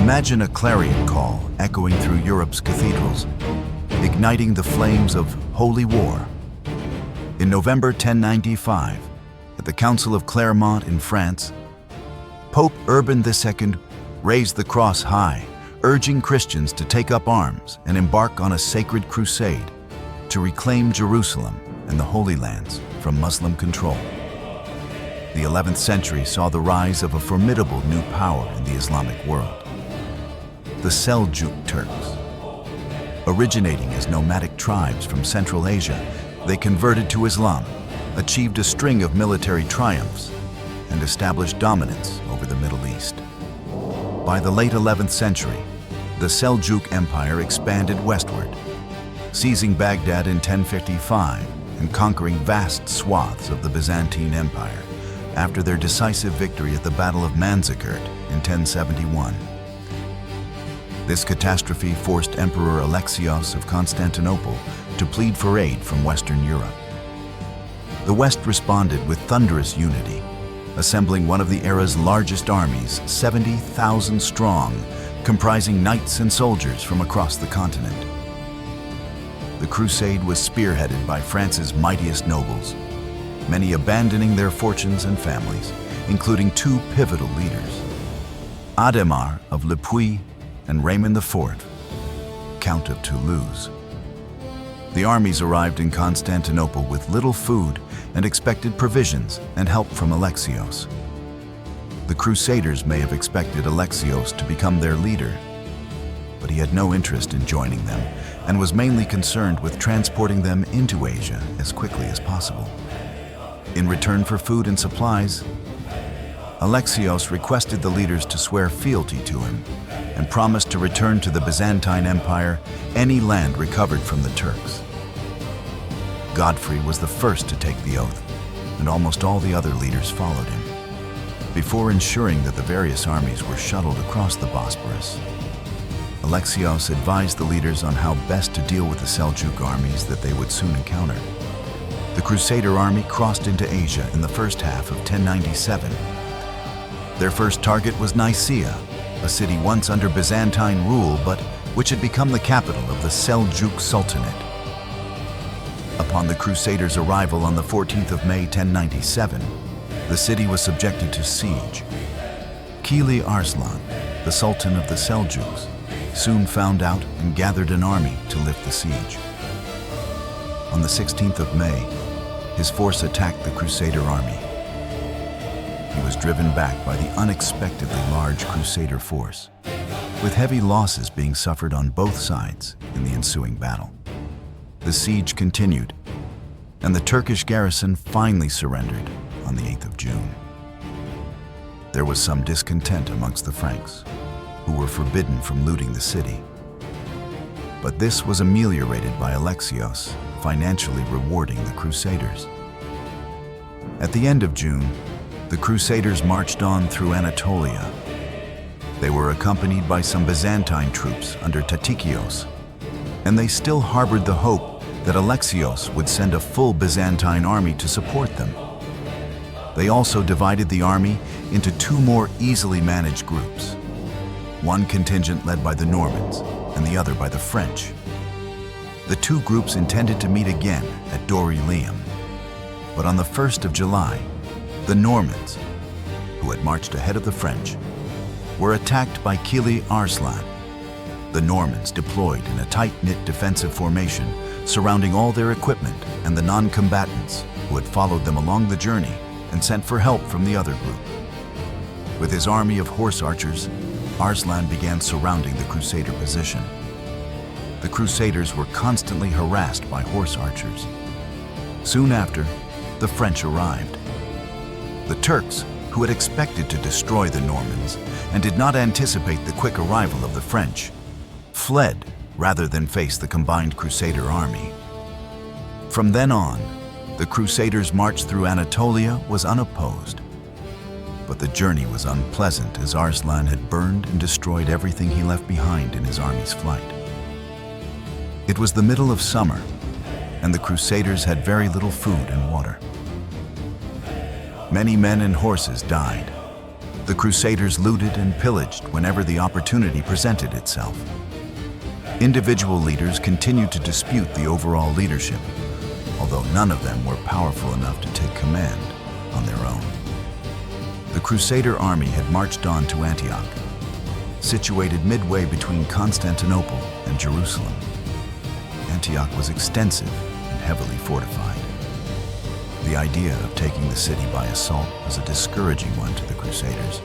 Imagine a clarion call echoing through Europe's cathedrals, igniting the flames of holy war. In November 1095, at the Council of Clermont in France, Pope Urban II raised the cross high, urging Christians to take up arms and embark on a sacred crusade to reclaim Jerusalem and the Holy Lands from Muslim control. The 11th century saw the rise of a formidable new power in the Islamic world, the Seljuk Turks. Originating as nomadic tribes from Central Asia, they converted to Islam, achieved a string of military triumphs, and established dominance over the Middle East. By the late 11th century, the Seljuk Empire expanded westward, seizing Baghdad in 1055 and conquering vast swaths of the Byzantine Empire after their decisive victory at the Battle of Manzikert in 1071. This catastrophe forced Emperor Alexios of Constantinople to plead for aid from Western Europe. The West responded with thunderous unity, assembling one of the era's largest armies, 70,000 strong, comprising knights and soldiers from across the continent. The crusade was spearheaded by France's mightiest nobles, many abandoning their fortunes and families, including two pivotal leaders, Adhémar of Le Puy and Raymond IV, Count of Toulouse. The armies arrived in Constantinople with little food and expected provisions and help from Alexios. The Crusaders may have expected Alexios to become their leader, but he had no interest in joining them and was mainly concerned with transporting them into Asia as quickly as possible. In return for food and supplies, Alexios requested the leaders to swear fealty to him and promised to return to the Byzantine Empire any land recovered from the Turks. Godfrey was the first to take the oath, and almost all the other leaders followed him, before ensuring that the various armies were shuttled across the Bosporus. Alexios advised the leaders on how best to deal with the Seljuk armies that they would soon encounter. The Crusader army crossed into Asia in the first half of 1097. Their first target was Nicaea, a city once under Byzantine rule, but which had become the capital of the Seljuk Sultanate. Upon the Crusaders' arrival on the 14th of May 1097, the city was subjected to siege. Kili Arslan, the Sultan of the Seljuks, soon found out and gathered an army to lift the siege. On the 16th of May, his force attacked the Crusader army. He was driven back by the unexpectedly large Crusader force, with heavy losses being suffered on both sides in the ensuing battle. The siege continued, and the Turkish garrison finally surrendered on the 8th of June. There was some discontent amongst the Franks, who were forbidden from looting the city. But this was ameliorated by Alexios financially rewarding the Crusaders. At the end of June, the Crusaders marched on through Anatolia. They were accompanied by some Byzantine troops under Tatikios, and they still harbored the hope that Alexios would send a full Byzantine army to support them. They also divided the army into two more easily managed groups, one contingent led by the Normans and the other by the French. The two groups intended to meet again at Dorylaeum, but on the 1st of July, the Normans, who had marched ahead of the French, were attacked by Kili Arslan. The Normans deployed in a tight-knit defensive formation, surrounding all their equipment and the non-combatants who had followed them along the journey and sent for help from the other group. With his army of horse archers, Arslan began surrounding the Crusader position. The Crusaders were constantly harassed by horse archers. Soon after, the French arrived. The Turks, who had expected to destroy the Normans and did not anticipate the quick arrival of the French, fled rather than face the combined Crusader army. From then on, the Crusaders' march through Anatolia was unopposed. But the journey was unpleasant as Arslan had burned and destroyed everything he left behind in his army's flight. It was the middle of summer, and the Crusaders had very little food and water. Many men and horses died. The Crusaders looted and pillaged whenever the opportunity presented itself. Individual leaders continued to dispute the overall leadership, although none of them were powerful enough to take command on their own. The Crusader army had marched on to Antioch, situated midway between Constantinople and Jerusalem. Antioch was extensive and heavily fortified. The idea of taking the city by assault was a discouraging one to the Crusaders,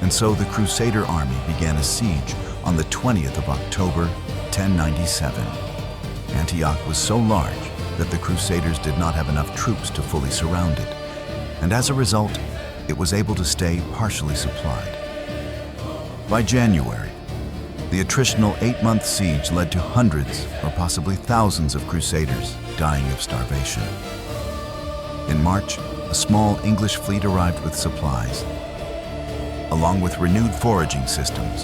and so the Crusader army began a siege on the 20th of October, 1097. Antioch was so large that the Crusaders did not have enough troops to fully surround it, and as a result, it was able to stay partially supplied. By January, the attritional 8-month siege led to hundreds or possibly thousands of Crusaders dying of starvation. In March, a small English fleet arrived with supplies, along with renewed foraging systems,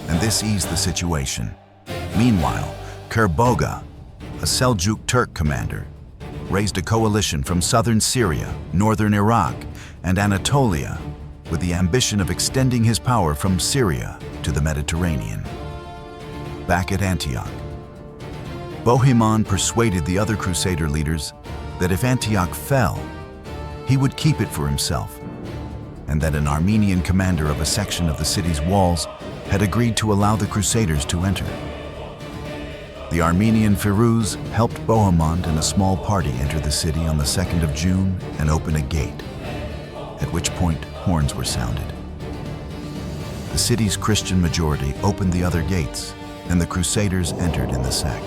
and this eased the situation. Meanwhile, Kerbogha, a Seljuk Turk commander, raised a coalition from southern Syria, northern Iraq, and Anatolia with the ambition of extending his power from Syria to the Mediterranean. Back at Antioch, Bohemond persuaded the other Crusader leaders that if Antioch fell, he would keep it for himself, and that an Armenian commander of a section of the city's walls had agreed to allow the Crusaders to enter. The Armenian Firuz helped Bohemond and a small party enter the city on the 2nd of June and open a gate, at which point horns were sounded. The city's Christian majority opened the other gates, and the Crusaders entered in the sack.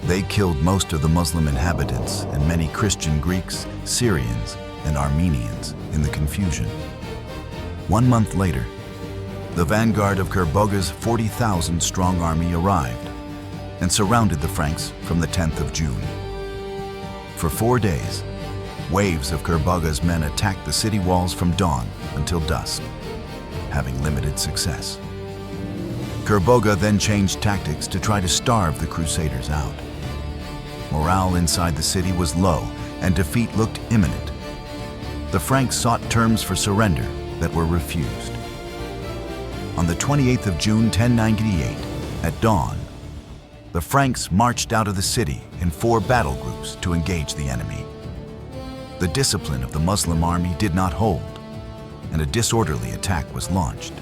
They killed most of the Muslim inhabitants and many Christian Greeks, Syrians, and Armenians in the confusion. 1 month later, the vanguard of Kerbogha's 40,000-strong army arrived and surrounded the Franks from the 10th of June. For 4 days, waves of Kerbogha's men attacked the city walls from dawn until dusk, having limited success. Kerbogha then changed tactics to try to starve the Crusaders out. Morale inside the city was low and defeat looked imminent. The Franks sought terms for surrender that were refused. On the 28th of June 1098, at dawn, the Franks marched out of the city in 4 battle groups to engage the enemy. The discipline of the Muslim army did not hold, and a disorderly attack was launched.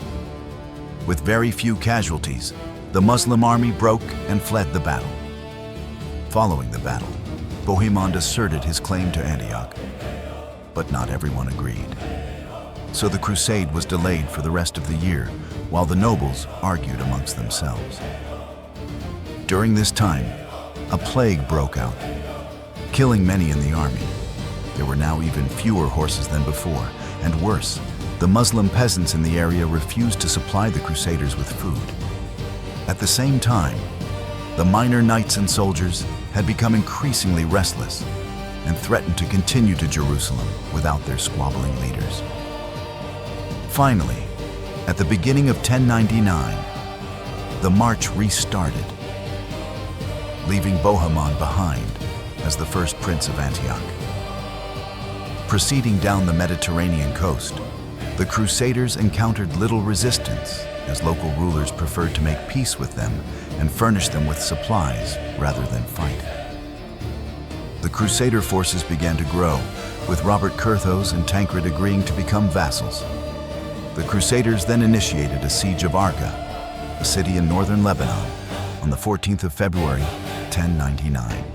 With very few casualties, the Muslim army broke and fled the battle. Following the battle, Bohemond asserted his claim to Antioch, but not everyone agreed. So the crusade was delayed for the rest of the year, while the nobles argued amongst themselves. During this time, a plague broke out, killing many in the army. There were now even fewer horses than before, and worse, the Muslim peasants in the area refused to supply the Crusaders with food. At the same time, the minor knights and soldiers had become increasingly restless and threatened to continue to Jerusalem without their squabbling leaders. Finally, at the beginning of 1099, the march restarted, leaving Bohemond behind as the first prince of Antioch. Proceeding down the Mediterranean coast, the Crusaders encountered little resistance as local rulers preferred to make peace with them and furnish them with supplies rather than fight. The Crusader forces began to grow, with Robert Curthose and Tancred agreeing to become vassals. The Crusaders then initiated a siege of Arca, a city in northern Lebanon, on the 14th of February, 1099.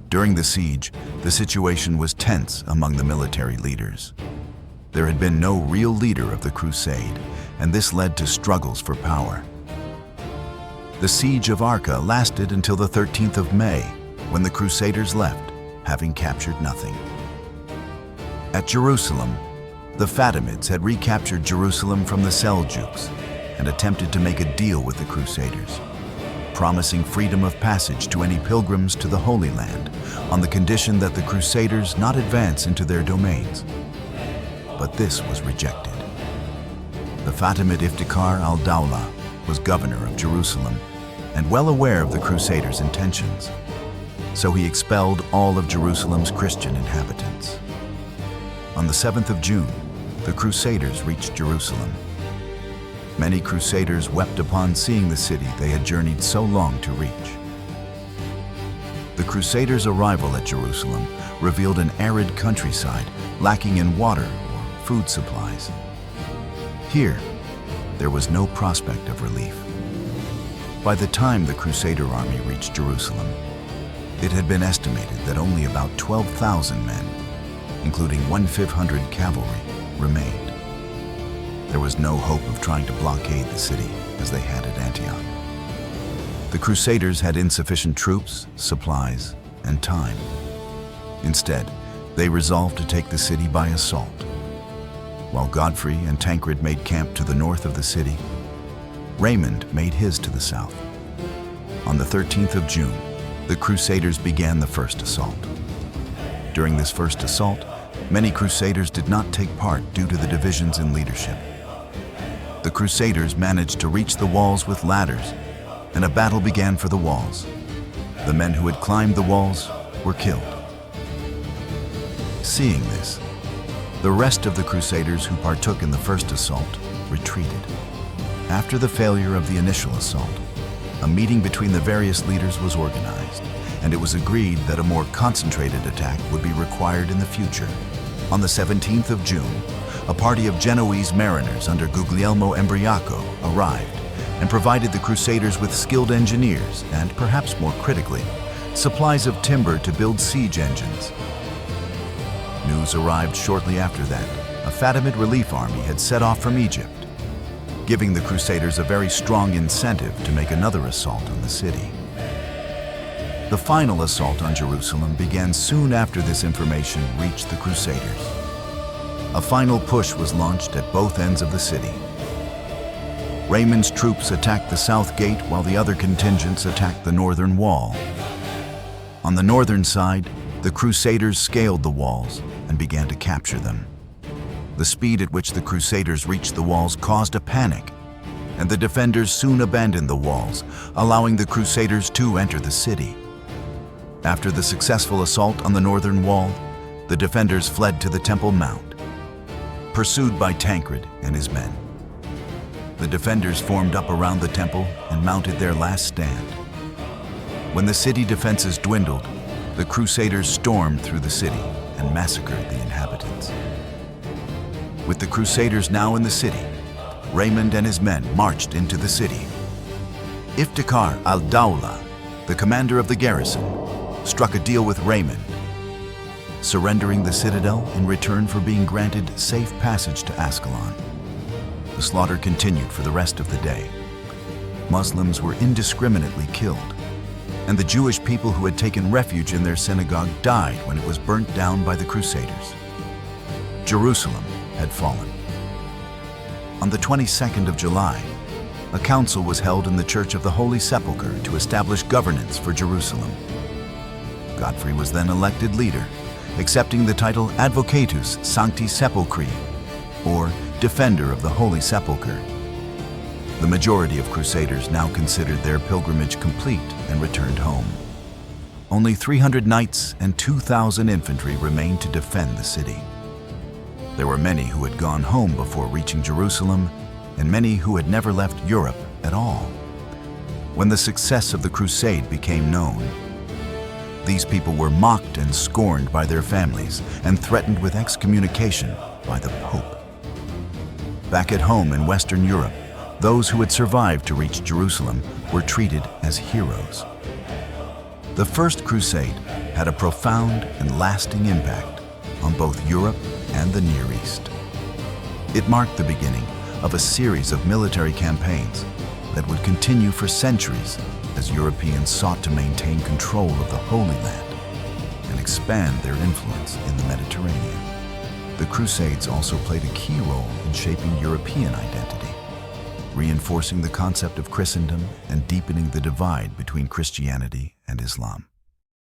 During the siege, the situation was tense among the military leaders. There had been no real leader of the crusade, and this led to struggles for power. The siege of Arca lasted until the 13th of May, when the Crusaders left, having captured nothing. At Jerusalem, the Fatimids had recaptured Jerusalem from the Seljuks and attempted to make a deal with the Crusaders, promising freedom of passage to any pilgrims to the Holy Land on the condition that the Crusaders not advance into their domains. But this was rejected. The Fatimid Iftikhar al-Dawla was governor of Jerusalem and well aware of the Crusaders' intentions, so he expelled all of Jerusalem's Christian inhabitants. On the 7th of June, the Crusaders reached Jerusalem. Many Crusaders wept upon seeing the city they had journeyed so long to reach. The Crusaders' arrival at Jerusalem revealed an arid countryside lacking in water or food supplies. Here, there was no prospect of relief. By the time the Crusader army reached Jerusalem, it had been estimated that only about 12,000 men, including 1,500 cavalry, remained. There was no hope of trying to blockade the city as they had at Antioch. The Crusaders had insufficient troops, supplies, and time. Instead, they resolved to take the city by assault. While Godfrey and Tancred made camp to the north of the city, Raymond made his to the south. On the 13th of June, the Crusaders began the first assault. During this first assault, many Crusaders did not take part due to the divisions in leadership. The Crusaders managed to reach the walls with ladders, and a battle began for the walls. The men who had climbed the walls were killed. Seeing this, the rest of the Crusaders who partook in the first assault retreated. After the failure of the initial assault, a meeting between the various leaders was organized, and it was agreed that a more concentrated attack would be required in the future. On the 17th of June, a party of Genoese mariners under Guglielmo Embriaco arrived and provided the Crusaders with skilled engineers and, perhaps more critically, supplies of timber to build siege engines. News arrived shortly after that a Fatimid relief army had set off from Egypt, giving the Crusaders a very strong incentive to make another assault on the city. The final assault on Jerusalem began soon after this information reached the Crusaders. A final push was launched at both ends of the city. Raymond's troops attacked the south gate while the other contingents attacked the northern wall. On the northern side, the Crusaders scaled the walls and began to capture them. The speed at which the Crusaders reached the walls caused a panic, and the defenders soon abandoned the walls, allowing the Crusaders to enter the city. After the successful assault on the northern wall, the defenders fled to the Temple Mount, pursued by Tancred and his men. The defenders formed up around the temple and mounted their last stand. When the city defenses dwindled, the Crusaders stormed through the city and massacred the inhabitants. With the Crusaders now in the city, Raymond and his men marched into the city. Iftikhar al-Dawla, the commander of the garrison, struck a deal with Raymond, surrendering the citadel in return for being granted safe passage to Ascalon. The slaughter continued for the rest of the day. Muslims were indiscriminately killed, and the Jewish people who had taken refuge in their synagogue died when it was burnt down by the Crusaders. Jerusalem had fallen. On the 22nd of July, a council was held in the Church of the Holy Sepulchre to establish governance for Jerusalem. Godfrey was then elected leader, accepting the title Advocatus Sancti Sepulchri, or Defender of the Holy Sepulchre. The majority of Crusaders now considered their pilgrimage complete and returned home. Only 300 knights and 2,000 infantry remained to defend the city. There were many who had gone home before reaching Jerusalem, and many who had never left Europe at all. When the success of the crusade became known, these people were mocked and scorned by their families and threatened with excommunication by the Pope. Back at home in Western Europe, those who had survived to reach Jerusalem were treated as heroes. The First Crusade had a profound and lasting impact on both Europe and the Near East. It marked the beginning of a series of military campaigns that would continue for centuries as Europeans sought to maintain control of the Holy Land and expand their influence in the Mediterranean. The Crusades also played a key role in shaping European identity, reinforcing the concept of Christendom and deepening the divide between Christianity and Islam.